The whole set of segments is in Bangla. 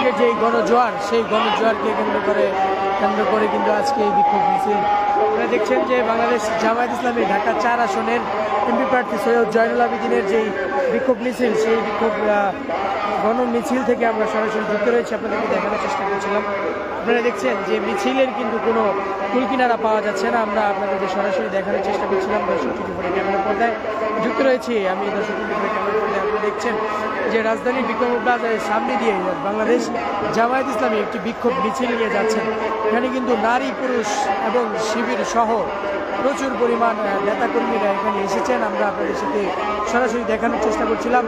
আজকে যেই গণজোয়ার, সেই গণজোয়ারকে কেন্দ্র করে কিন্তু আজকে এই বিক্ষোভ মিছিল। আপনারা দেখছেন যে বাংলাদেশ জামায়াত ইসলামী ঢাকা 4 আসনের এমপি প্রার্থী সৈয়দ জয়নুল আবেদিনের যেই বিক্ষোভ মিছিল, সেই বিক্ষোভ গণ মিছিল থেকে আমরা সরাসরি যুক্ত রয়েছি, আপনাদেরকে দেখানোর চেষ্টা করছিলাম। আপনারা দেখছেন যে মিছিলের কিন্তু কোনো কুলকিনারা পাওয়া যাচ্ছে না। আমরা আপনাদেরকে সরাসরি দেখানোর চেষ্টা করছিলাম। দর্শক টিভি ক্যামেরা পর্দায় যুক্ত রয়েছি আমি। দর্শক টিভি ক্যামেরা পর্দায় আপনারা দেখছেন যে রাজধানীর বিক্রম প্লাজার সামনে দিয়ে বাংলাদেশ জামায়াত ইসলামী একটি বিক্ষোভ মিছিল নিয়ে যাচ্ছেন। এখানে কিন্তু নারী, পুরুষ এবং শিবির সহ প্রচুর পরিমাণ নেতাকর্মীরা এখানে এসেছেন। আমরা আপনাদের সাথে সরাসরি দেখানোর চেষ্টা করছিলাম।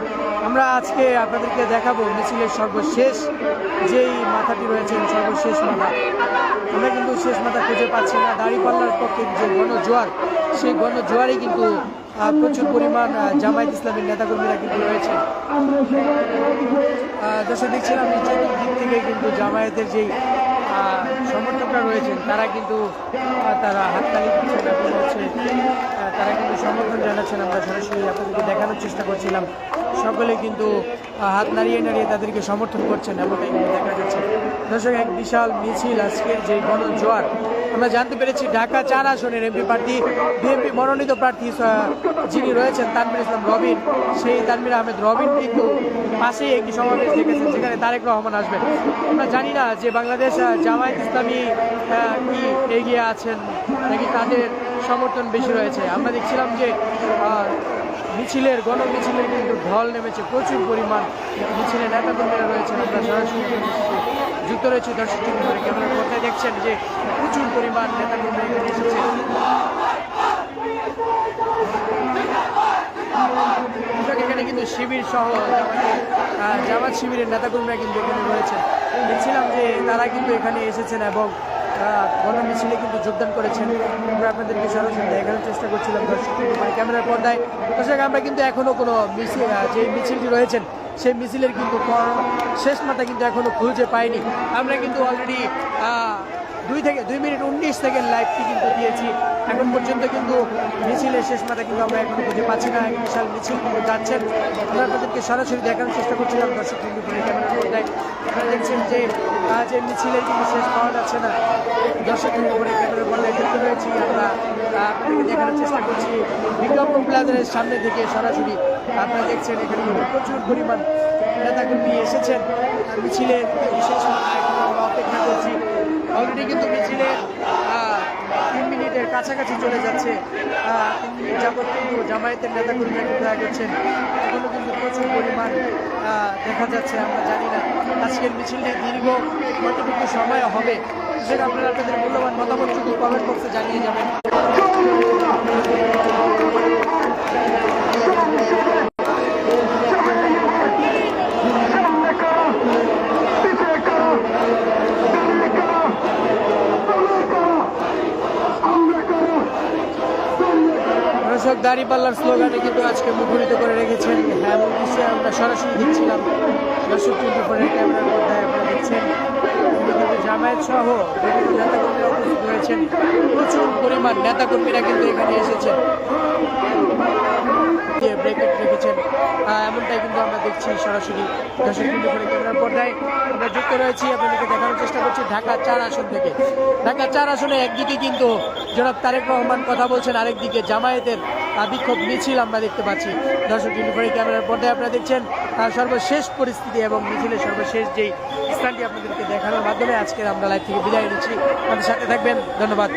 আমরা আজকে আপনাদেরকে দেখাবো মিছিলের সর্বশেষ যেই মাথাটি রয়েছেন, সর্বশেষ মাথা। আমরা কিন্তু শেষ মাথা খুঁজে পাচ্ছি না। দাঁড়িপাল্লার পক্ষে যে গণজোয়ার, সেই গণজোয়ারে কিন্তু প্রচুর পরিমাণ জামায়াত ইসলামের নেতাকর্মীরা কিন্তু রয়েছে। দর্শক দেখছিলাম যে চতুর্দিক থেকে কিন্তু জামায়াতের যেই সমর্থকরা রয়েছেন তারা কিন্তু তারা হাততালি দিচ্ছেন এবং তারা কিন্তু সমর্থন জানাচ্ছেন। আমরা সরাসরি আপনাদেরকে দেখানোর চেষ্টা করছিলাম। সকলে কিন্তু হাত নাড়িয়ে নাড়িয়ে তাদেরকে সমর্থন করছেন এমনটাই কিন্তু দেখা যাচ্ছে। দর্শক, এক বিশাল মিছিল আজকের যে গণজোয়ার। আমরা জানতে পেরেছি ঢাকা 4 আসনের এমপি প্রার্থী, বিএনপি মনোনীত প্রার্থী যিনি রয়েছেন তানভীর ইসলাম রবিন, সেই তানভীর আহমেদ রবিন কিন্তু পাশেই একটি সমাবেশ দেখেছেন, যেখানে তারেক রহমান আসবেন। আমরা জানি না যে বাংলাদেশ জামায়াত ইসলামী কি এগিয়ে আছেন নাকি তাদের সমর্থন বেশি রয়েছে। আমরা দেখছিলাম যে গণমিছিলের কিন্তু ঢল নেমেছে, প্রচুর পরিমাণ মিছিলের নেতাকর্মীরা রয়েছেন। আমরা সরাসরি যুক্ত রয়েছি। দর্শক টিভি ক্যামেরার পর্দায় দেখছেন যে প্রচুর পরিমাণ নেতাকর্মী এখানে এসেছে। এখানে কিন্তু শিবির সহ জামাত শিবিরের নেতাকর্মীরা কিন্তু এখানে রয়েছেন। দেখছিলাম যে তারা কিন্তু এখানে এসেছেন এবং গণমিছিলে কিন্তু যোগদান করেছেন। আমরা আপনাদেরকে সরাসরি দেখানোর চেষ্টা করছিলাম দর্শক ক্যামেরার পর্দায়। দর্শক, আমরা কিন্তু এখনও কোনো মিছিল, যে মিছিলটি রয়েছেন সেই মিছিলের কিন্তু শেষ মাথা কিন্তু এখনও খুঁজে পাইনি। আমরা কিন্তু অলরেডি 2 মিনিট 19 সেকেন্ড লাইভটি কিন্তু দিয়েছি। এখন পর্যন্ত কিন্তু মিছিলের শেষ মাথা কিন্তু আমরা এখনো খুঁজে পাচ্ছি না। বিশাল মিছিল কিন্তু যাচ্ছেন। আমরা আপনাদেরকে সরাসরি দেখানোর চেষ্টা করছিলাম দর্শক কিন্তু ক্যামেরার পর্দায়। আপনারা দেখছেন যে মিছিলের কিন্তু শেষ পাওয়া যাচ্ছে না। দর্শক কিন্তু ক্যামেরার পর্দায় যুক্ত রয়েছি। আমরা আপনাদেরকে দেখানোর চেষ্টা করছি বিক্রম প্লাজারের সামনে থেকে সরাসরি। আপনারা দেখছেন এখানে কিন্তু প্রচুর পরিমাণ নেতাকর্মী এসেছেন। মিছিলের শেষ মাথায় আমরা অপেক্ষা করছি। অলরেডি কিন্তু মিছিলে 3 মিনিটের কাছাকাছি চলে যাচ্ছে। 3 মিনিট যাবত কিন্তু জামায়াতের নেতাকর্মীরা কিন্তু করছেন। এগুলো কিন্তু প্রচুর পরিমাণ দেখা যাচ্ছে। আমরা জানি না আজকের মিছিলটি দীর্ঘ কতটুকু সময় হবে, সেটা আপনারা আপনাদের মূল্যবান মতামতটুকু কমেন্ট বক্সে জানিয়ে যাবেন। দাঁড়িপাল্লার স্লোগানে কিন্তু আজকে মুখরিত করে রেখেছেন। হ্যাঁ, এমন বিষয়ে আমরা সরাসরি দেখছিলাম দর্শক টিভি ক্যামেরার মধ্যে। আপনারা দেখছেন কিন্তু জামায়াত সহ বিভিন্ন নেতাকর্মীরা উপস্থিত হয়েছেন। প্রচুর পরিমাণ নেতাকর্মীরা কিন্তু এখানে এসেছেন, ব্রেকেট রেখেছেন, এমনটাই কিন্তু আমরা দেখছি সরাসরি দর্শক টিভি ক্যামেরার পর্দায়। আমরা যুক্ত রয়েছি, আপনাদেরকে দেখানোর চেষ্টা করছি ঢাকা 4 আসন থেকে। ঢাকা 4 আসনে একদিকে কিন্তু জনাব তারেক রহমান কথা বলছেন, আরেকদিকে জামায়াতের বিক্ষোভ মিছিল আমরা দেখতে পাচ্ছি দর্শক টিভি ক্যামেরার পর্দায়। আপনারা দেখছেন সর্বশেষ পরিস্থিতি এবং মিছিলের সর্বশেষ যেই স্থানটি আপনাদেরকে দেখানোর মাধ্যমে আজকের আমরা লাইভ থেকে বিদায় নিচ্ছি। আমাদের সাথে থাকবেন, ধন্যবাদ।